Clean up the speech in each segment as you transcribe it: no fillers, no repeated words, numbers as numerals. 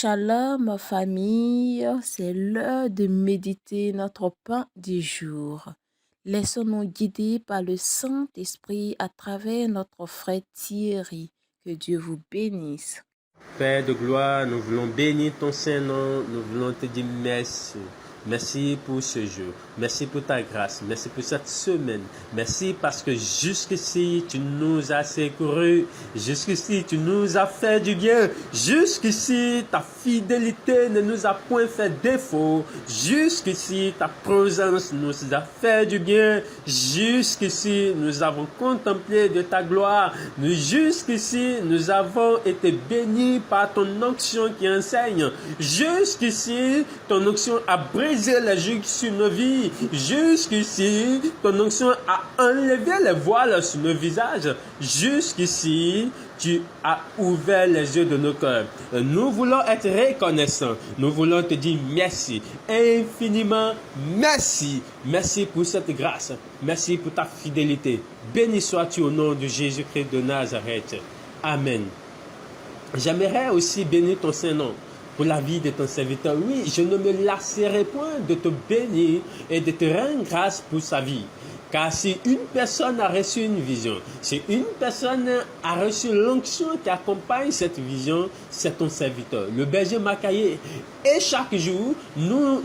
Shalom famille, c'est l'heure de méditer notre pain du jour. Laissons-nous guider par le Saint-Esprit à travers notre frère Thierry. Que Dieu vous bénisse. Père de gloire, nous voulons bénir ton Saint-Nom, nous voulons te dire merci. Merci pour ce jour, merci pour ta grâce, merci pour cette semaine, merci parce que jusqu'ici tu nous as secourus, jusqu'ici tu nous as fait du bien, jusqu'ici ta fidélité ne nous a point fait défaut, jusqu'ici ta présence nous a fait du bien, jusqu'ici nous avons contemplé de ta gloire, jusqu'ici nous avons été bénis par ton onction qui enseigne, jusqu'ici ton onction a brisé les juges sur nos vies. Jusqu'ici, ton onction a enlevé les voiles sur nos visages. Jusqu'ici, tu as ouvert les yeux de nos cœurs. Nous voulons être reconnaissants. Nous voulons te dire merci. Infiniment merci. Merci pour cette grâce. Merci pour ta fidélité. Béni sois-tu au nom de Jésus-Christ de Nazareth. Amen. J'aimerais aussi bénir ton Saint-Nom pour la vie de ton serviteur. Oui, je ne me lasserai point de te bénir et de te rendre grâce pour sa vie. Car si une personne a reçu une vision, si une personne a reçu l'onction qui accompagne cette vision, c'est ton serviteur, le berger Makaye. Et chaque jour, nous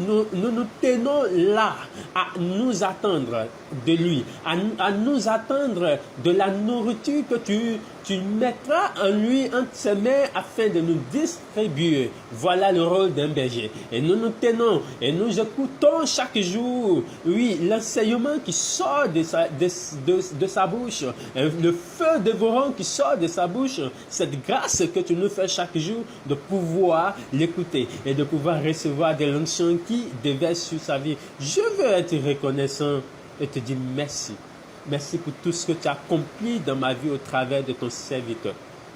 tenons là à nous attendre de lui, à nous attendre de la nourriture que tu mettras en lui entre ses mains afin de nous distribuer. Voilà le rôle d'un berger. Et nous nous tenons et nous écoutons chaque jour, oui, l'enseignement qui sort de sa bouche, le feu dévorant qui sort de sa bouche, cette grâce que tu nous fais chaque jour de pouvoir l'écouter et de pouvoir recevoir des l'onction qui déversent sur sa vie. Je veux être reconnaissant et te dire merci. Merci pour tout ce que tu as accompli dans ma vie au travers de ton serviteur.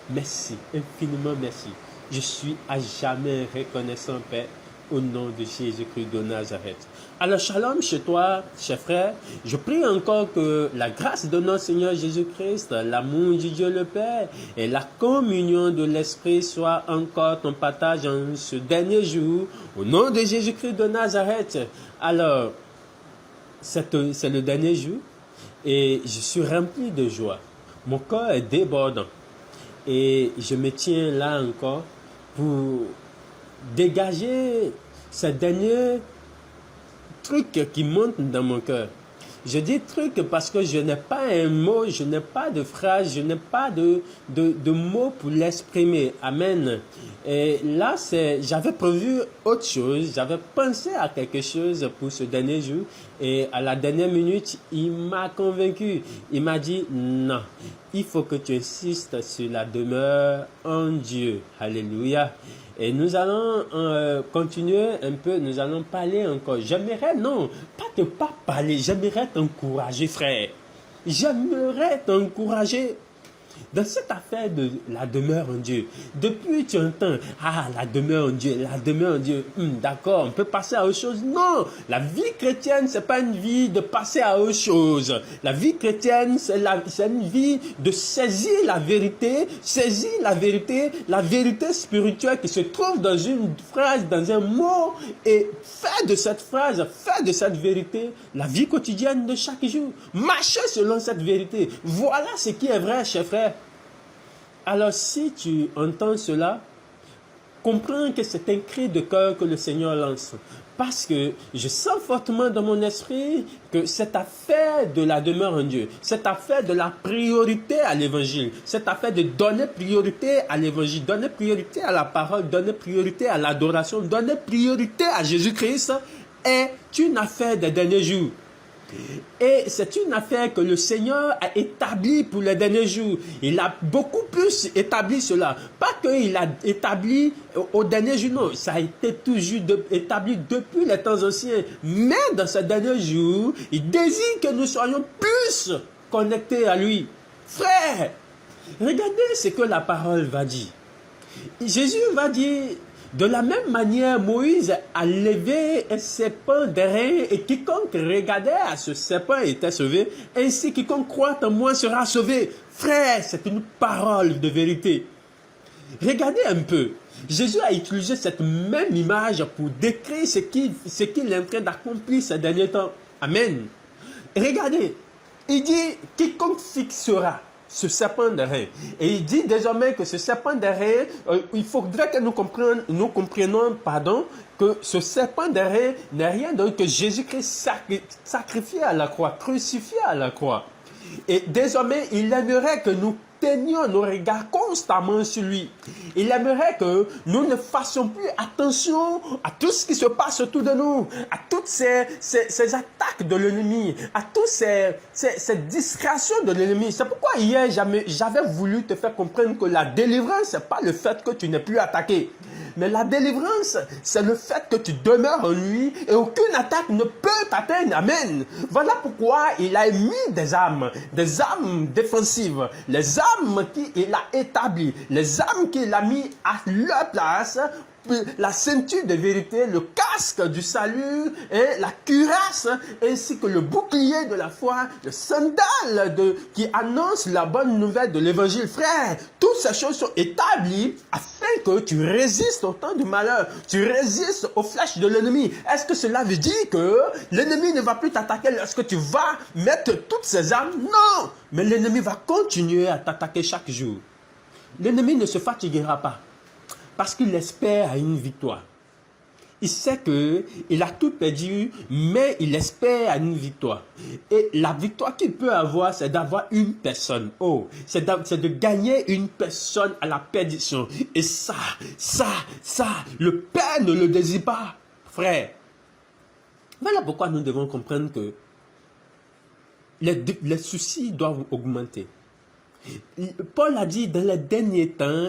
Merci, infiniment merci. Je suis à jamais reconnaissant, Père, au nom de Jésus-Christ de Nazareth. Alors, shalom chez toi, cher frère. Je prie encore que la grâce de notre Seigneur Jésus-Christ, l'amour du Dieu le Père et la communion de l'Esprit soient encore ton partage en ce dernier jour, au nom de Jésus-Christ de Nazareth. Alors, c'est le dernier jour. Et je suis rempli de joie. Mon cœur est débordant. Et je me tiens là encore pour dégager ce dernier truc qui monte dans mon cœur. Je dis truc parce que je n'ai pas un mot, je n'ai pas de phrase, je n'ai pas de mots pour l'exprimer. Amen. Et là, j'avais prévu autre chose, j'avais pensé à quelque chose pour ce dernier jour. Et à la dernière minute, il m'a convaincu. Il m'a dit, non, il faut que tu insistes sur la demeure en Dieu. Alléluia. Et nous allons continuer un peu, nous allons parler encore. J'aimerais, non, pas parler, j'aimerais t'encourager, frère. J'aimerais t'encourager dans cette affaire de la demeure en Dieu. Depuis tu entends, la demeure en Dieu, la demeure en Dieu. D'accord, on peut passer à autre chose. Non, la vie chrétienne, c'est pas une vie de passer à autre chose. La vie chrétienne, c'est une vie de saisir la vérité spirituelle qui se trouve dans une phrase, dans un mot, et faire de cette phrase, faire de cette vérité la vie quotidienne de chaque jour. Marcher selon cette vérité. Voilà ce qui est vrai, cher frère. Alors si tu entends cela, comprends que c'est un cri de cœur que le Seigneur lance. Parce que je sens fortement dans mon esprit que cette affaire de la demeure en Dieu, cette affaire de la priorité à l'évangile, cette affaire de donner priorité à l'évangile, donner priorité à la parole, donner priorité à l'adoration, donner priorité à Jésus-Christ est une affaire des derniers jours. Et c'est une affaire que le Seigneur a établie pour les derniers jours. Il a beaucoup plus établi cela. Pas qu'il a établi au dernier jour, non. Ça a été toujours établi depuis les temps anciens. Mais dans ces derniers jours, il désire que nous soyons plus connectés à lui. Frère, regardez ce que la parole va dire. Jésus va dire... De la même manière, Moïse a levé un serpent d'airain et quiconque regardait à ce serpent était sauvé. Ainsi, quiconque croit en moi sera sauvé. Frère, c'est une parole de vérité. Regardez un peu. Jésus a utilisé cette même image pour décrire ce qu'il est en train d'accomplir ces derniers temps. Amen. Et regardez, il dit, quiconque fixera ce serpent d'airain. Et il dit désormais que ce serpent d'airain, il faudrait que nous comprenions, que ce serpent d'airain n'est rien d'autre que Jésus-Christ sacrifié à la croix, crucifié à la croix. Et désormais, il aimerait que nous tenions nos regards constamment sur lui. Il aimerait que nous ne fassions plus attention à tout ce qui se passe autour de nous, à toutes ces attaques de l'ennemi, à toutes ces distractions de l'ennemi. C'est pourquoi hier, j'avais voulu te faire comprendre que la délivrance, ce n'est pas le fait que tu n'es plus attaqué. Mais la délivrance, c'est le fait que tu demeures en lui et aucune attaque ne peut t'atteindre. Amen. Voilà pourquoi il a mis des armes défensives, les armes qu'il a établies, les armes qu'il a mis à leur place, la ceinture de vérité, le casque du salut, et la cuirasse, ainsi que le bouclier de la foi, le sandal qui annonce la bonne nouvelle de l'évangile. Frère, toutes ces choses sont établies afin que tu résistes au temps du malheur, tu résistes aux flèches de l'ennemi. Est-ce que cela veut dire que l'ennemi ne va plus t'attaquer lorsque tu vas mettre toutes ces armes? Non! Mais l'ennemi va continuer à t'attaquer chaque jour. L'ennemi ne se fatiguera pas. Parce qu'il espère à une victoire. Il sait qu'il a tout perdu, mais il espère à une victoire. Et la victoire qu'il peut avoir, c'est d'avoir une personne. Oh, c'est de gagner une personne à la perdition. Et ça, le Père ne le désire pas, frère. Voilà pourquoi nous devons comprendre que les soucis doivent augmenter. Paul a dit dans les derniers temps,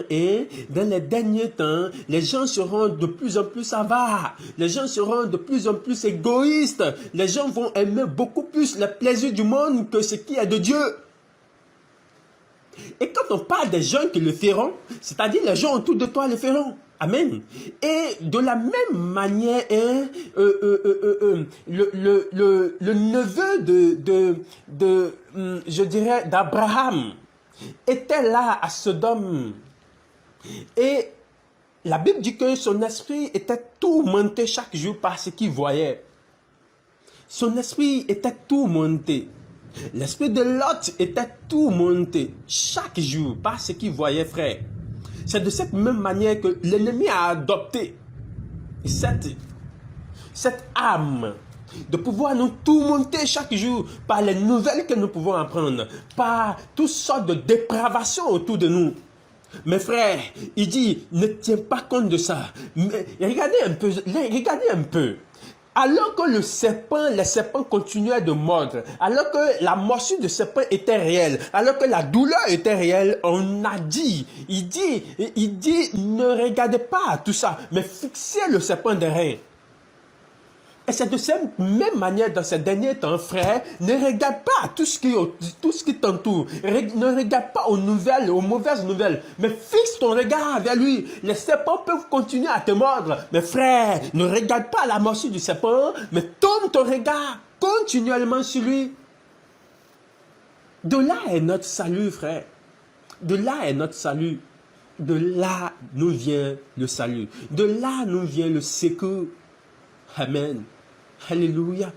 les gens seront de plus en plus avares, les gens seront de plus en plus égoïstes, les gens vont aimer beaucoup plus le plaisir du monde que ce qui est de Dieu. Et quand on parle des gens qui le feront, c'est-à-dire les gens autour de toi le feront. Amen. Et de la même manière, le neveu je dirais, d'Abraham, était là à Sodome. Et la Bible dit que son esprit était tourmenté chaque jour par ce qu'il voyait. Son esprit était tourmenté. L'esprit de Lot était tourmenté chaque jour par ce qu'il voyait, frère. C'est de cette même manière que l'ennemi a adopté cette âme de pouvoir nous tourmenter chaque jour par les nouvelles que nous pouvons apprendre, par toutes sortes de dépravations autour de nous. Mes frères, il dit, ne tiens pas compte de ça. Mais regardez un peu. Alors que les serpents continuaient de mordre, alors que la morsure de serpent était réelle, alors que la douleur était réelle, on a dit, il dit, ne regardez pas à tout ça, mais fixez le serpent d'airain. Et c'est de cette même manière dans ces derniers temps, frère, ne regarde pas tout ce qui t'entoure. Ne regarde pas aux mauvaises nouvelles, mais fixe ton regard vers lui. Les serpents peuvent continuer à te mordre. Mais frère, ne regarde pas la morsure du serpent, mais tourne ton regard continuellement sur lui. De là est notre salut, frère. De là est notre salut. De là nous vient le salut. De là nous vient le secours. Amen. Alléluia.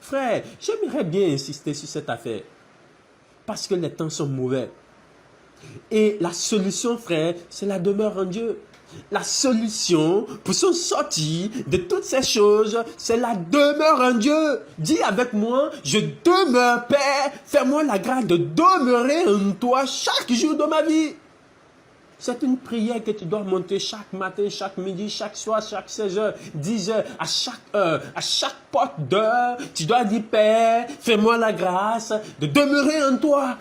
Frère, j'aimerais bien insister sur cette affaire. Parce que les temps sont mauvais. Et la solution, frère, c'est la demeure en Dieu. La solution pour s'en sortir de toutes ces choses, c'est la demeure en Dieu. Dis avec moi, je demeure, Père. Fais-moi la grâce de demeurer en toi chaque jour de ma vie. C'est une prière que tu dois monter chaque matin, chaque midi, chaque soir, chaque 16h, 10h, à chaque heure, à chaque porte d'heure. Tu dois dire, Père, fais-moi la grâce de demeurer en toi.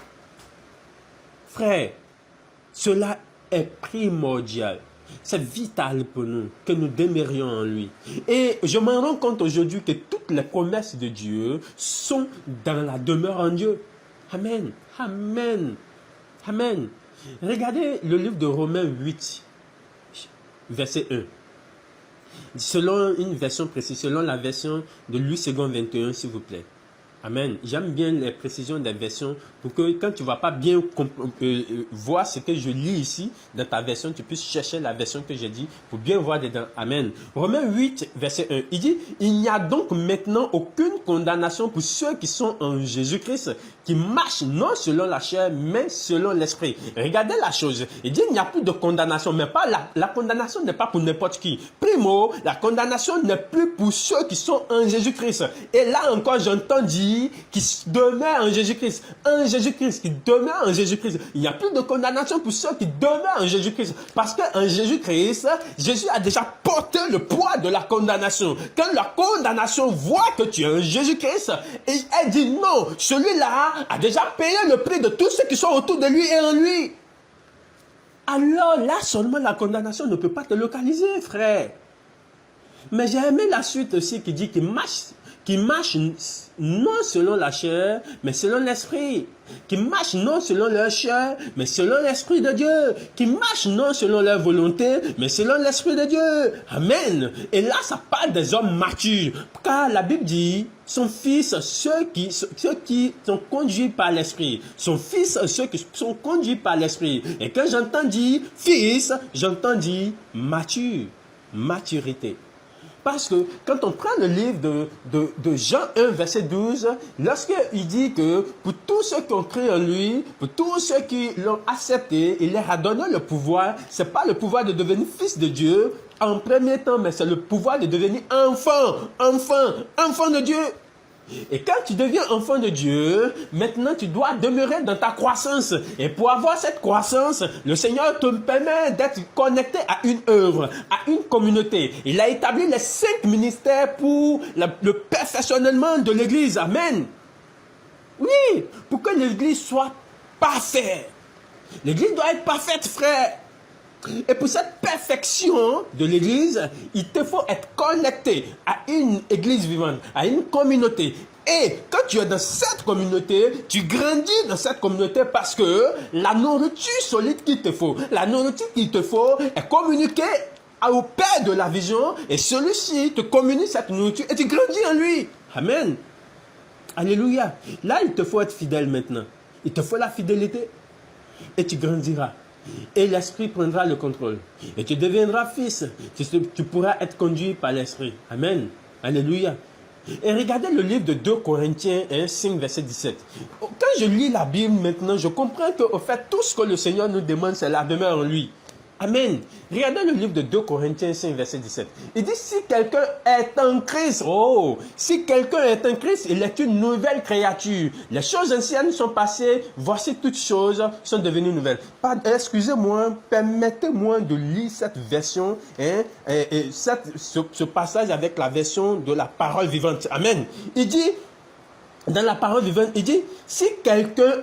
Frère, cela est primordial. C'est vital pour nous que nous demeurions en lui. Et je me rends compte aujourd'hui que toutes les promesses de Dieu sont dans la demeure en Dieu. Amen. Amen. Amen. Regardez le livre de Romains 8, verset 1. Selon une version précise, selon la version de Louis II 21, s'il vous plaît. Amen. J'aime bien les précisions des versions pour que quand tu ne vas pas bien voir ce que je lis ici dans ta version, tu puisses chercher la version que j'ai dit pour bien voir dedans. Amen. Romains 8, verset 1. Il dit, il n'y a donc maintenant aucune condamnation pour ceux qui sont en Jésus-Christ, qui marchent non selon la chair, mais selon l'esprit. Regardez la chose. Il dit, il n'y a plus de condamnation, mais pas la condamnation n'est pas pour n'importe qui. Primo, la condamnation n'est plus pour ceux qui sont en Jésus-Christ. Et là encore, j'entends dire qui demeure en Jésus-Christ. En Jésus-Christ, qui demeure en Jésus-Christ. Il n'y a plus de condamnation pour ceux qui demeurent en Jésus-Christ. Parce qu'en Jésus-Christ, Jésus a déjà porté le poids de la condamnation. Quand la condamnation voit que tu es en Jésus-Christ, elle dit non, celui-là a déjà payé le prix de tous ceux qui sont autour de lui et en lui. Alors là seulement la condamnation ne peut pas te localiser, frère. Mais j'ai aimé la suite aussi qui dit qu'il marche non selon la chair, mais selon l'esprit. Qui marche non selon leur chair, mais selon l'esprit de Dieu. Qui marche non selon leur volonté, mais selon l'esprit de Dieu. Amen. Et là, ça parle des hommes matures. Car la Bible dit, son fils, ceux qui sont conduits par l'esprit. Son fils, ceux qui sont conduits par l'esprit. Et quand j'entends dire fils, j'entends dire mature. Maturité. Parce que quand on prend le livre de Jean 1, verset 12, lorsqu'il dit que pour tous ceux qui ont cru en lui, pour tous ceux qui l'ont accepté, il leur a donné le pouvoir. Ce n'est pas le pouvoir de devenir fils de Dieu en premier temps, mais c'est le pouvoir de devenir enfant de Dieu. Et quand tu deviens enfant de Dieu, maintenant tu dois demeurer dans ta croissance. Et pour avoir cette croissance, le Seigneur te permet d'être connecté à une œuvre, à une communauté. Il a établi les 5 ministères pour le perfectionnement de l'Église. Amen. Oui, pour que l'Église soit parfaite. L'Église doit être parfaite, frère. Et pour cette perfection de l'Église, il te faut être connecté à une Église vivante, à une communauté. Et quand tu es dans cette communauté, tu grandis dans cette communauté parce que la nourriture solide qu'il te faut, la nourriture qu'il te faut est communiquée au Père de la vision et celui-ci te communique cette nourriture et tu grandis en lui. Amen. Alléluia. Là, il te faut être fidèle maintenant. Il te faut la fidélité et tu grandiras. Et l'Esprit prendra le contrôle. Et tu deviendras fils. Tu pourras être conduit par l'Esprit. Amen. Alléluia. Et regardez le livre de 2 Corinthiens 5, verset 17. Quand je lis la Bible maintenant, je comprends qu'au fait, tout ce que le Seigneur nous demande, c'est la demeure en lui. Amen. Regardez le livre de 2 Corinthiens 5, verset 17. Il dit, si quelqu'un est en Christ, si quelqu'un est en Christ, il est une nouvelle créature. Les choses anciennes sont passées, voici toutes choses sont devenues nouvelles. Excusez-moi, permettez-moi de lire cette version, ce passage avec la version de la parole vivante. Amen. Il dit, dans la parole vivante, il dit, si quelqu'un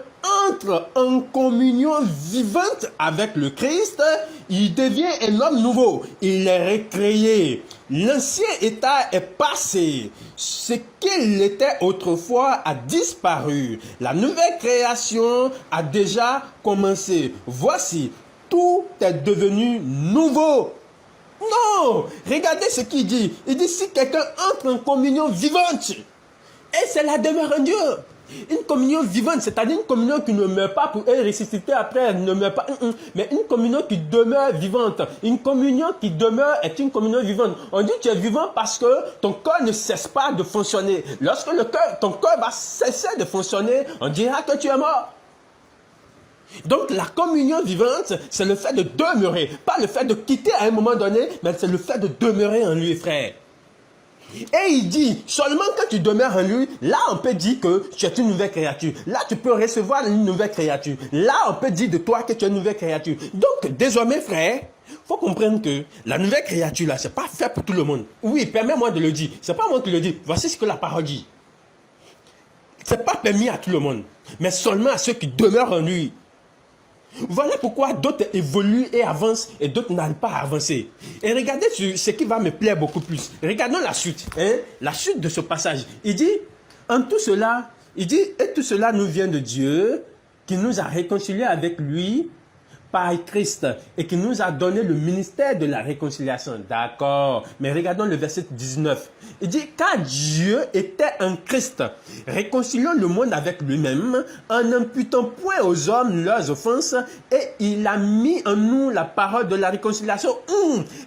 entre en communion vivante avec le Christ, il devient un homme nouveau. Il est recréé. L'ancien état est passé. Ce qu'il était autrefois a disparu. La nouvelle création a déjà commencé. Voici, tout est devenu nouveau. Non! Regardez ce qu'il dit. Il dit, si quelqu'un entre en communion vivante, et c'est la demeure en Dieu. Une communion vivante, c'est-à-dire une communion qui ne meurt pas pour être ressuscitée après, elle ne meurt pas. Mais une communion qui demeure vivante. Une communion qui demeure est une communion vivante. On dit que tu es vivant parce que ton corps ne cesse pas de fonctionner. Lorsque ton corps va cesser de fonctionner, on dira que tu es mort. Donc la communion vivante, c'est le fait de demeurer. Pas le fait de quitter à un moment donné, mais c'est le fait de demeurer en lui, frère. Et il dit, seulement quand tu demeures en lui, là on peut dire que tu es une nouvelle créature. Là tu peux recevoir une nouvelle créature. Là on peut dire de toi que tu es une nouvelle créature. Donc désormais frère, il faut comprendre que la nouvelle créature là, c'est pas fait pour tout le monde. Oui, permets-moi de le dire. C'est pas moi qui le dis. Voici ce que la parole dit. C'est pas permis à tout le monde, mais seulement à ceux qui demeurent en lui. Voilà pourquoi d'autres évoluent et avancent et d'autres n'arrivent pas à avancer. Et regardez ce qui va me plaire beaucoup plus. Regardons la suite. La suite de ce passage. Il dit, en tout cela, il dit, et tout cela nous vient de Dieu qui nous a réconciliés avec lui par Christ et qui nous a donné le ministère de la réconciliation. D'accord. Mais regardons le verset 19. Il dit, car Dieu était en Christ, réconciliant le monde avec lui-même, en n'imputant point aux hommes leurs offenses, et il a mis en nous la parole de la réconciliation.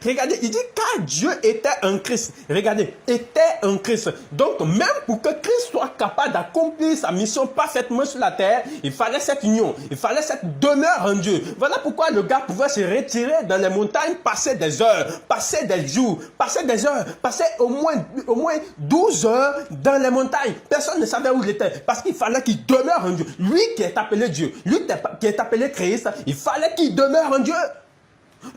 Regardez, il dit, car Dieu était en Christ. Regardez, était en Christ. Donc, même pour que Christ soit capable d'accomplir sa mission parfaitement sur la terre, il fallait cette union, il fallait cette demeure en Dieu. Voilà pourquoi le gars pouvait se retirer dans les montagnes, passer des heures, passer des jours, passer des heures, passer au moins 12 heures dans les montagnes. Personne ne savait où il était parce qu'il fallait qu'il demeure en Dieu. Lui qui est appelé Dieu, lui qui est appelé Christ, il fallait qu'il demeure en Dieu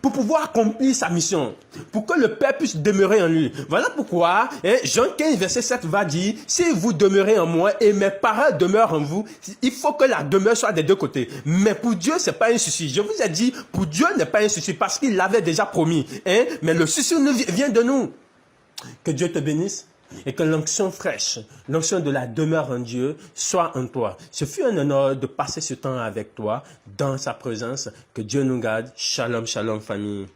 pour pouvoir accomplir sa mission, pour que le Père puisse demeurer en lui. Voilà pourquoi Jean 15, verset 7 va dire, si vous demeurez en moi et mes paroles demeurent en vous, il faut que la demeure soit des deux côtés. Mais pour Dieu, c'est pas un souci. Je vous ai dit, pour Dieu n'est pas un souci parce qu'il l'avait déjà promis. Mais le souci vient de nous. Que Dieu te bénisse. Et que l'onction fraîche, l'onction de la demeure en Dieu soit en toi. Ce fut un honneur de passer ce temps avec toi, dans sa présence. Que Dieu nous garde. Shalom, shalom famille.